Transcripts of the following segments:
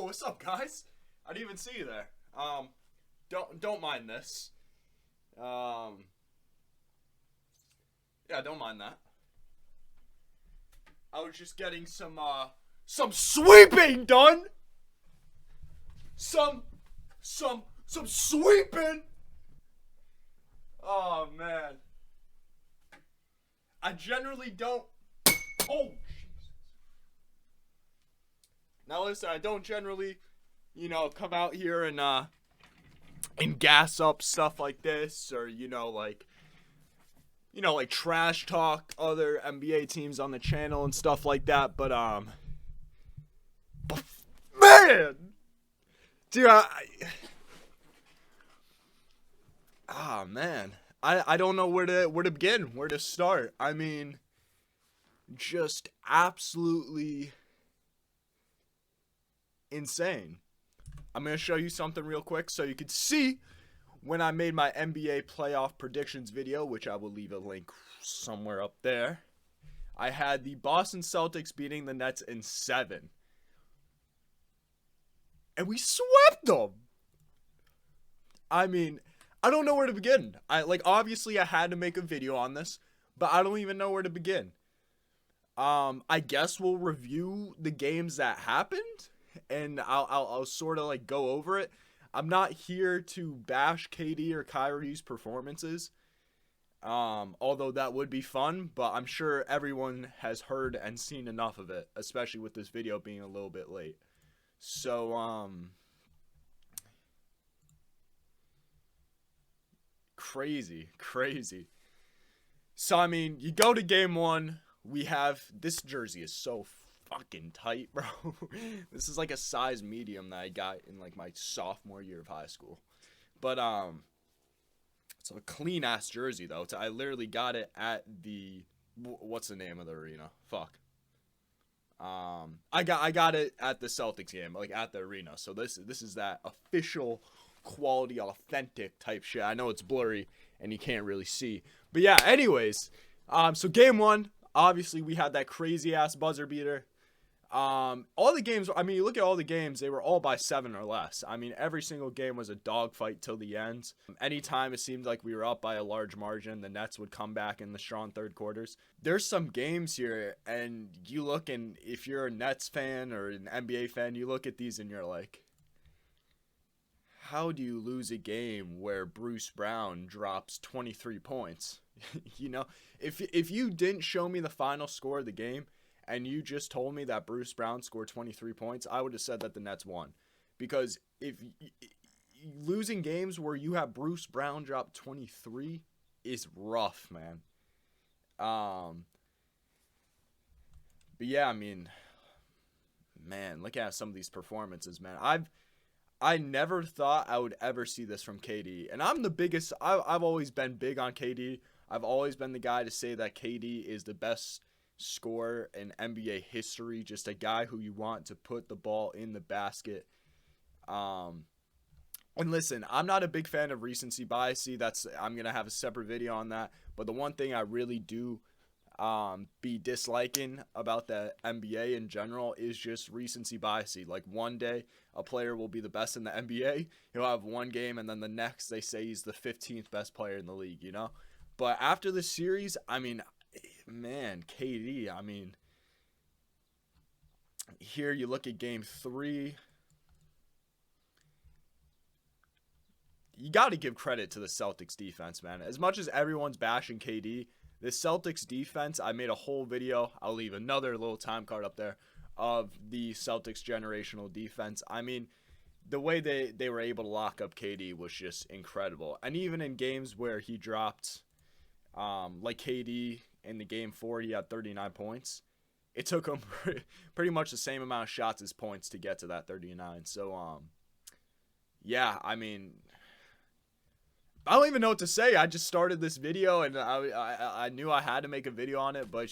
what's up, guys? I didn't even see you there. Don't mind this. Yeah, don't mind that. I was just getting some sweeping done. Some sweeping. Oh man. I generally don't. Oh, Jesus. Now listen, I don't generally, come out here and gas up stuff like this, or like trash talk other NBA teams on the channel and stuff like that. But man, dude, man, I don't know where to begin, where to start. I mean, just absolutely insane. I'm going to show you something real quick so you can see when I made my NBA playoff predictions video, which I will leave a link somewhere up there. I had the Boston Celtics beating the Nets in 7. And we swept them. I mean, I don't know where to begin. Obviously I had to make a video on this, but I don't even know where to begin. I guess we'll review the games that happened, and I'll sort of go over it. I'm not here to bash KD or Kyrie's performances, although that would be fun, but I'm sure everyone has heard and seen enough of it, especially with this video being a little bit late. So, crazy. So, I mean, you go to game 1, we have, this jersey is so fucking tight, bro. This is like a size medium that I got in my sophomore year of high school. But it's a clean ass jersey though. I literally got it at the, what's the name of the arena? Fuck. I got it at the Celtics game, at the arena. So this is that official quality, authentic type shit. I know it's blurry and you can't really see, but yeah. Anyways, so game 1. Obviously, we had that crazy-ass buzzer beater. All the games, I mean, you look at all the games, they were all by 7 or less. I mean, every single game was a dogfight till the end. Anytime it seemed like we were up by a large margin, the Nets would come back in the strong third quarters. There's some games here, and you look, and if you're a Nets fan or an NBA fan, you look at these and you're like, how do you lose a game where Bruce Brown drops 23 points? If you didn't show me the final score of the game and you just told me that Bruce Brown scored 23 points, I would have said that the Nets won. Because if losing games where you have Bruce Brown drop 23 is rough, man. But yeah, I mean, man, look at some of these performances, man. I never thought I would ever see this from KD. And I'm the biggest, I've always been big on KD. I've always been the guy to say that KD is the best scorer in NBA history. Just a guy who you want to put the ball in the basket. And listen, I'm not a big fan of recency bias. I'm going to have a separate video on that. But the one thing I really do be disliking about the NBA in general is just recency bias. One day a player will be the best in the NBA, he'll have one game, and then the next they say he's the 15th best player in the league, But after the series, I mean, man, KD, I mean, here you look at game 3. You got to give credit to the Celtics defense, man. As much as everyone's bashing KD, the Celtics defense, I made a whole video. I'll leave another little time card up there of the Celtics generational defense. I mean, the way they were able to lock up KD was just incredible. And even in games where he dropped, like KD in the game 4, he had 39 points. It took him pretty much the same amount of shots as points to get to that 39. So, yeah, I mean, I don't even know what to say. I just started this video and I knew I had to make a video on it, but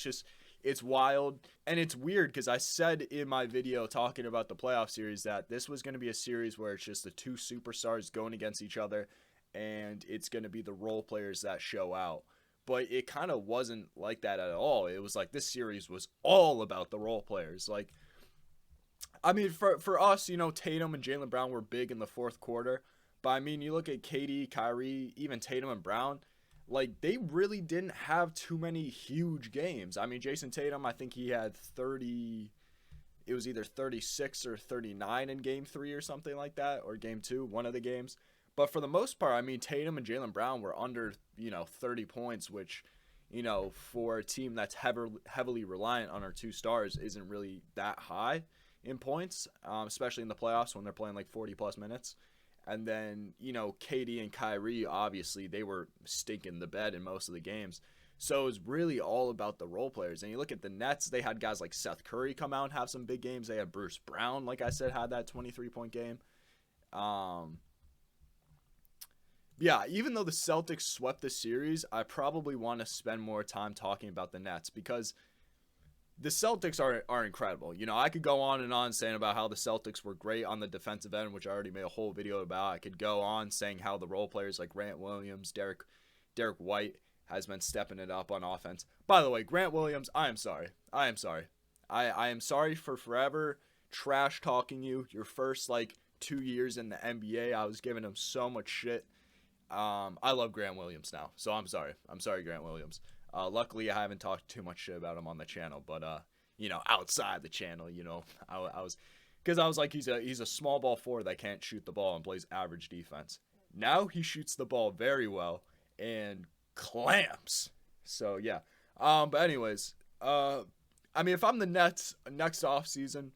it's wild. And it's weird because I said in my video talking about the playoff series that this was going to be a series where it's just the two superstars going against each other and it's going to be the role players that show out. But it kind of wasn't like that at all. It was like this series was all about the role players. I mean, for us, Tatum and Jaylen Brown were big in the fourth quarter. But I mean, you look at KD, Kyrie, even Tatum and Brown, like they really didn't have too many huge games. I mean, Jason Tatum, I think he had 30. It was either 36 or 39 in game 3 or something like that, or game 2, one of the games. But for the most part, I mean, Tatum and Jaylen Brown were under, 30 points, which, for a team that's heavily reliant on our two stars isn't really that high in points, especially in the playoffs when they're playing like 40 plus minutes. And then, KD and Kyrie, obviously, they were stinking the bed in most of the games. So it was really all about the role players. And you look at the Nets, they had guys like Seth Curry come out and have some big games. They had Bruce Brown, like I said, had that 23-point game. Yeah, even though the Celtics swept the series, I probably want to spend more time talking about the Nets because the Celtics are incredible. I could go on and on saying about how the Celtics were great on the defensive end, which I already made a whole video about. I could go on saying how the role players like Grant Williams, Derek White has been stepping it up on offense. By the way, Grant Williams, I am sorry. I am sorry for forever trash talking you. Your first 2 years in the NBA, I was giving him so much shit. I love Grant Williams now, so I'm sorry. I'm sorry, Grant Williams. Luckily, I haven't talked too much shit about him on the channel, but outside the channel, I was, because I was like, he's a small ball forward that can't shoot the ball and plays average defense. Now he shoots the ball very well and clamps. So yeah. But anyways, I mean, if I'm the Nets next offseason,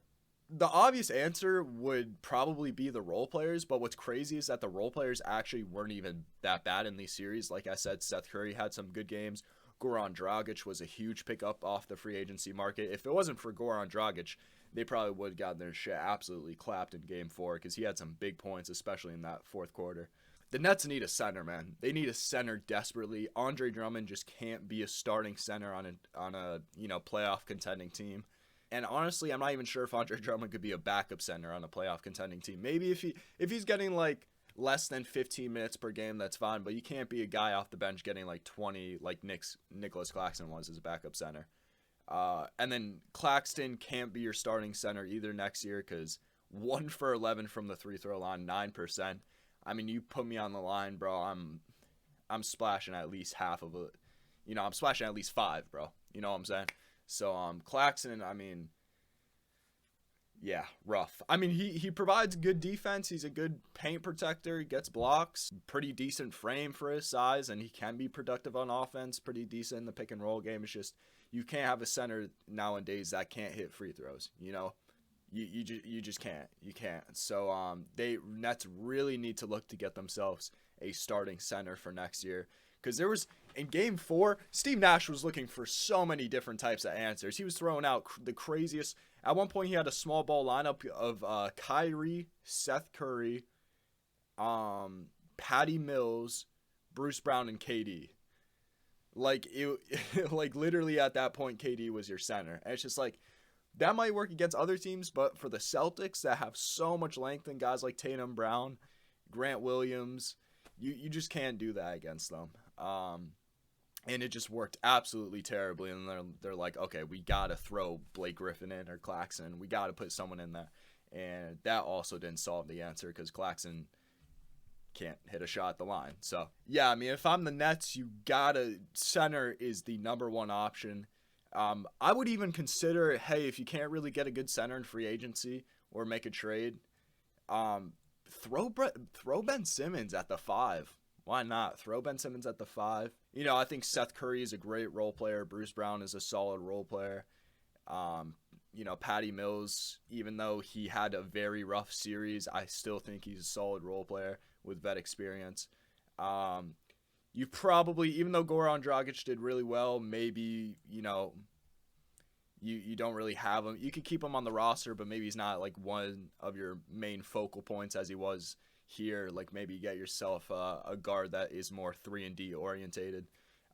the obvious answer would probably be the role players, but what's crazy is that the role players actually weren't even that bad in these series. Like I said, Seth Curry had some good games. Goran Dragic was a huge pickup off the free agency market. If it wasn't for Goran Dragic, they probably would have gotten their shit absolutely clapped in game 4 because he had some big points, especially in that fourth quarter. The Nets need a center, man. They need a center desperately. Andre Drummond just can't be a starting center on a playoff contending team. And honestly, I'm not even sure if Andre Drummond could be a backup center on a playoff contending team. Maybe if he's getting less than 15 minutes per game, that's fine. But you can't be a guy off the bench getting 20 like Nicholas Claxton was as a backup center. And then Claxton can't be your starting center either next year because 1 for 11 from the free throw line, 9%. I mean, you put me on the line, bro. I'm splashing at least half of it. I'm splashing at least 5, bro. You know what I'm saying? So Claxton, I mean, yeah, rough. I mean, he provides good defense. He's a good paint protector. He gets blocks. Pretty decent frame for his size, and he can be productive on offense. Pretty decent in the pick and roll game. It's just you can't have a center nowadays that can't hit free throws. You just can't. You can't. So Nets really need to look to get themselves a starting center for next year. Because there was, in game 4, Steve Nash was looking for so many different types of answers. He was throwing out the craziest. At one point, he had a small ball lineup of Kyrie, Seth Curry, Patty Mills, Bruce Brown, and KD. Literally at that point, KD was your center. And it's just that might work against other teams, but for the Celtics that have so much length and guys like Tatum Brown, Grant Williams, you just can't do that against them. And it just worked absolutely terribly. And they're like, okay, we got to throw Blake Griffin in or Claxton. We got to put someone in there. And that also didn't solve the answer because Claxton can't hit a shot at the line. So, yeah, I mean, if I'm the Nets, center is the number one option. I would even consider, hey, if you can't really get a good center in free agency or make a trade, throw Ben Simmons at the 5. Why not? Throw Ben Simmons at the 5. I think Seth Curry is a great role player. Bruce Brown is a solid role player. Patty Mills, even though he had a very rough series, I still think he's a solid role player with vet experience. You probably, even though Goran Dragic did really well, maybe, you don't really have him. You could keep him on the roster, but maybe he's not one of your main focal points as he was here. Maybe get yourself a guard that is more 3-and-D orientated.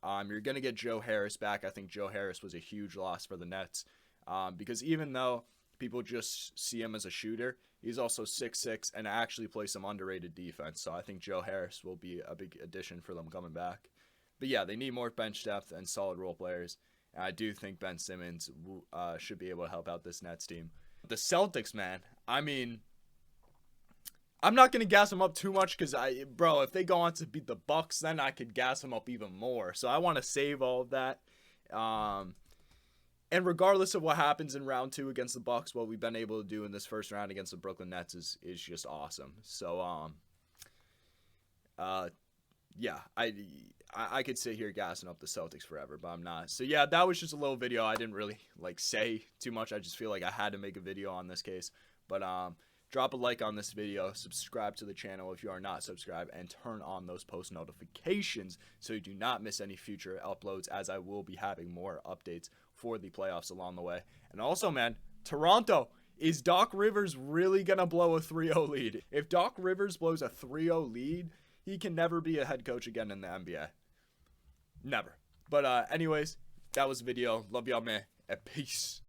You're going to get Joe Harris back. I think Joe Harris was a huge loss for the Nets because even though people just see him as a shooter, he's also 6'6" and actually plays some underrated defense. So I think Joe Harris will be a big addition for them coming back. But yeah, they need more bench depth and solid role players. And I do think Ben Simmons should be able to help out this Nets team. The Celtics, man. I mean, I'm not going to gas them up too much because, bro, if they go on to beat the Bucks, then I could gas them up even more. So I want to save all of that. And regardless of what happens in round 2 against the Bucks, what we've been able to do in this first round against the Brooklyn Nets is just awesome. So, yeah, I could sit here gassing up the Celtics forever, but I'm not. So yeah, that was just a little video. I didn't really like say too much. I just feel like I had to make a video on this case. But drop a like on this video, subscribe to the channel if you are not subscribed, and turn on those post notifications so you do not miss any future uploads, as I will be having more updates for the playoffs along the way. And also, man, Toronto, is Doc Rivers really going to blow a 3-0 lead? If Doc Rivers blows a 3-0 lead, he can never be a head coach again in the NBA. Never. But anyways, that was the video. Love y'all, man, and peace.